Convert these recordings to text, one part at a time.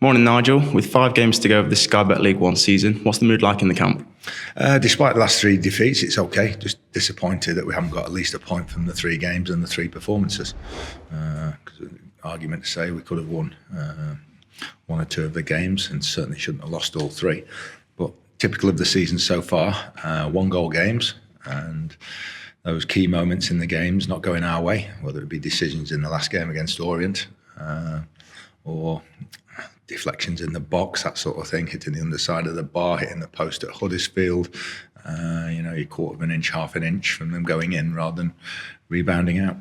Morning, Nigel. With 5 games to go of this Sky Bet League One season, what's the mood like in the camp? Despite the last 3 defeats, it's okay. Just disappointed that we haven't got at least a point from the 3 games and the 3 performances. Argument to say we could have won 1 or 2 of the games and certainly shouldn't have lost all 3. But typical of the season so far, 1-goal games and those key moments in the games not going our way, whether it be decisions in the last game against Orient or deflections in the box, that sort of thing, hitting the underside of the bar, hitting the post at Huddersfield. You're quarter of an inch, half an inch from them going in rather than rebounding out.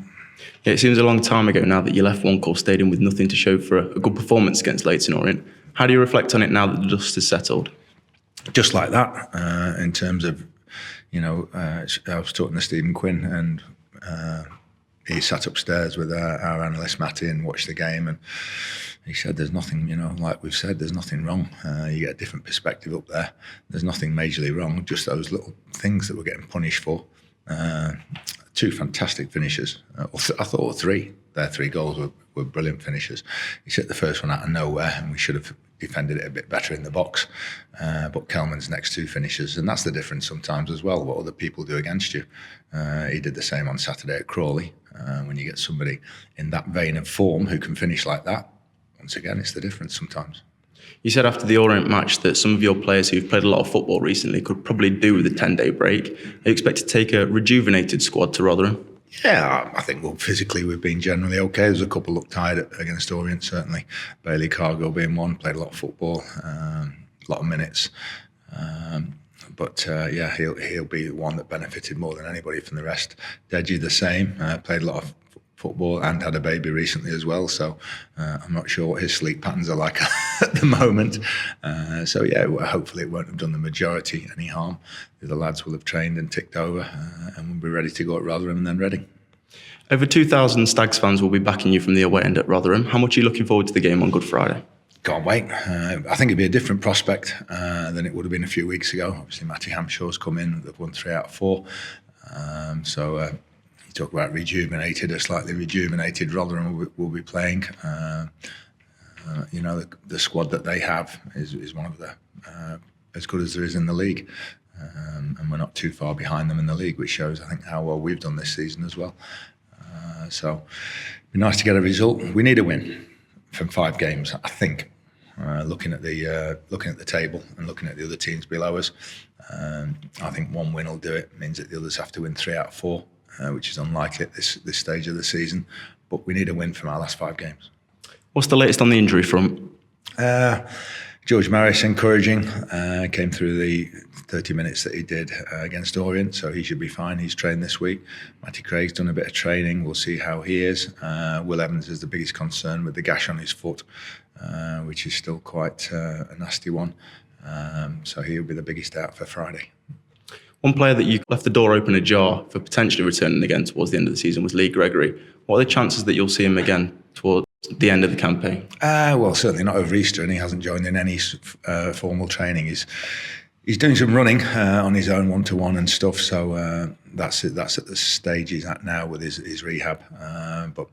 Yeah, it seems a long time ago now that you left One Call Stadium with nothing to show for a good performance against Leyton Orient. How do you reflect on it now that the dust has settled? Just like that, in terms of, I was talking to Stephen Quinn and he sat upstairs with our analyst Matty and watched the game, and he said there's nothing, like we've said, there's nothing wrong. You get a different perspective up there. There's nothing majorly wrong, just those little things that we're getting punished for. 2 fantastic finishes. I thought 3. Their 3 goals were brilliant finishes. He hit the first one out of nowhere and we should have defended it a bit better in the box. But Kelman's next 2 finishes, and that's the difference sometimes as well, what other people do against you. He did the same on Saturday at Crawley. When you get somebody in that vein of form who can finish like that, once again, it's the difference sometimes. You said after the Orient match that some of your players who've played a lot of football recently could probably do with a 10-day break. Are you expect to take a rejuvenated squad to Rotherham? Yeah, I think physically we've been generally okay. There's a couple looked tired against Orient, certainly. Bailey Cargill being one, played a lot of football, a lot of minutes. He'll be the one that benefited more than anybody from the rest. Deji the same, played a lot of football and had a baby recently as well, so I'm not sure what his sleep patterns are like at the moment. Hopefully it won't have done the majority any harm. The lads will have trained and ticked over and will be ready to go at Rotherham and then Reading. Over 2,000 Stags fans will be backing you from the away end at Rotherham. How much are you looking forward to the game on Good Friday? Can't wait. I think it'd be a different prospect than it would have been a few weeks ago. Obviously Matty Hamshaw's come in, they've won 3 out of 4. Talk about a slightly rejuvenated Rotherham will be playing. The squad that they have is one of the as good as there is in the league, and we're not too far behind them in the league, which shows I think how well we've done this season as well. So it'd be nice to get a result. We need a win from 5 games, I think. Looking at the table and looking at the other teams below us, I think 1 win will do it. It means that the others have to win 3 out of 4. Which is unlikely at this stage of the season. But we need a win from our last 5 games. What's the latest on the injury front? George Maris, encouraging, came through the 30 minutes that he did against Orient, so he should be fine. He's trained this week. Matty Craig's done a bit of training. We'll see how he is. Will Evans is the biggest concern with the gash on his foot, which is still quite a nasty one. So he'll be the biggest out for Friday. One player that you left the door open ajar for potentially returning again towards the end of the season was Gregory. What are the chances that you'll see him again towards the end of the campaign? Well, certainly not over Easter, and he hasn't joined in any formal training. He's doing some running on his own 1-to-1 and stuff, so that's at the stage he's at now with his rehab. But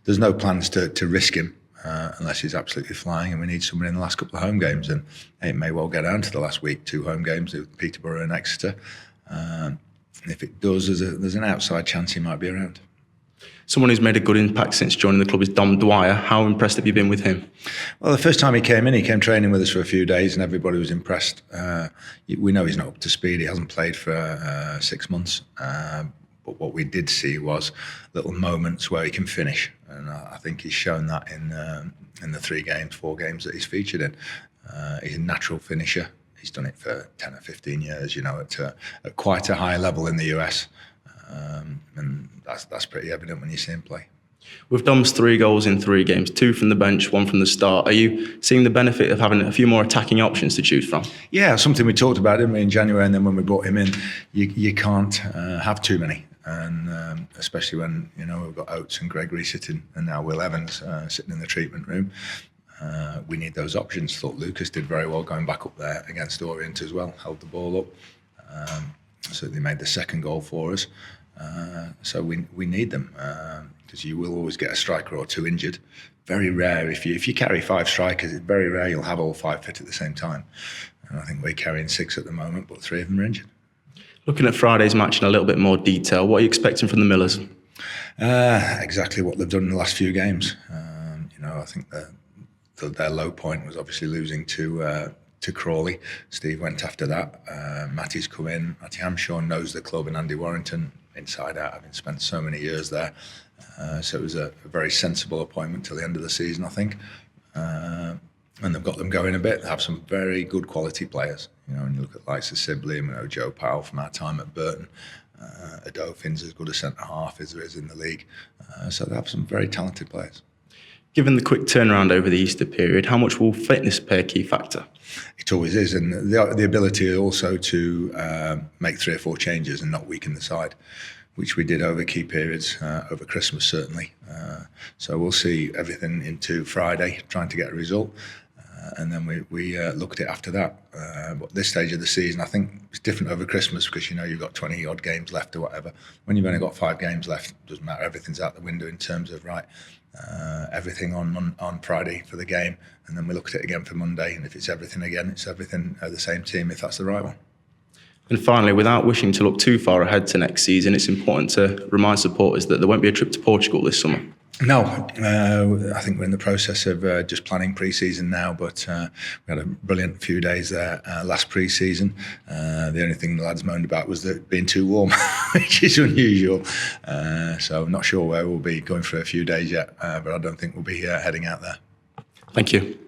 there's no plans to risk him. Unless he's absolutely flying, and we need someone in the last couple of home games, and it may well get down to the last week, 2 home games with Peterborough and Exeter. And if it does, there's an outside chance he might be around. Someone who's made a good impact since joining the club is Dom Dwire. How impressed have you been with him? Well, the first time he came training with us for a few days, and everybody was impressed. We know he's not up to speed. He hasn't played for 6 months. But what we did see was little moments where he can finish, and I think he's shown that in the 4 games that he's featured in. He's a natural finisher. He's done it for 10 or 15 years, at quite a high level in the US, and that's pretty evident when you see him play. With Dom's 3 goals in 3 games, 2 from the bench, 1 from the start, are you seeing the benefit of having a few more attacking options to choose from? Yeah, something we talked about, didn't we, in January, and then when we brought him in, you can't have too many. And especially when we've got Oates and Gregory sitting, and now Will Evans sitting in the treatment room, we need those options. Thought Lucas did very well going back up there against Orient as well, held the ball up. Certainly made the 2nd goal for us. So we need them because you will always get a striker or 2 injured. very rare. If you carry 5 strikers, it's very rare you'll have all 5 fit at the same time. And I think we're carrying 6 at the moment, but 3 of them are injured. Looking at Friday's match in a little bit more detail, what are you expecting from the Millers? Exactly what they've done in the last few games. I think their low point was obviously losing to Crawley. Steve went after that. Matty's come in. Matty Hamshaw knows the club, and Andy Warrington inside out, having spent so many years there. So it was a very sensible appointment till the end of the season, I think. And they've got them going a bit. They have some very good quality players. When you look at likes of Sibley, and we know Joe Powell from our time at Burton. Adofin's as good a centre-half as there is in the league. So they have some very talented players. Given the quick turnaround over the Easter period, how much will fitness play a key factor? It always is, and the ability also to make 3 or 4 changes and not weaken the side, which we did over key periods, over Christmas certainly. So we'll see everything into Friday, trying to get a result. And then we look at it after that. But this stage of the season, I think it's different over Christmas because you've got 20 odd games left or whatever. When you've only got 5 games left, it doesn't matter. Everything's out the window in terms of everything on Friday for the game, and then we look at it again for Monday. And if it's everything again, it's everything the same team if that's the right one. And finally, without wishing to look too far ahead to next season, it's important to remind supporters that there won't be a trip to Portugal this summer. No, I think we're in the process of just planning pre-season now, but we had a brilliant few days there last pre-season. The only thing the lads moaned about was that it being too warm, which is unusual. So I'm not sure where we'll be going for a few days yet, but I don't think we'll be heading out there. Thank you.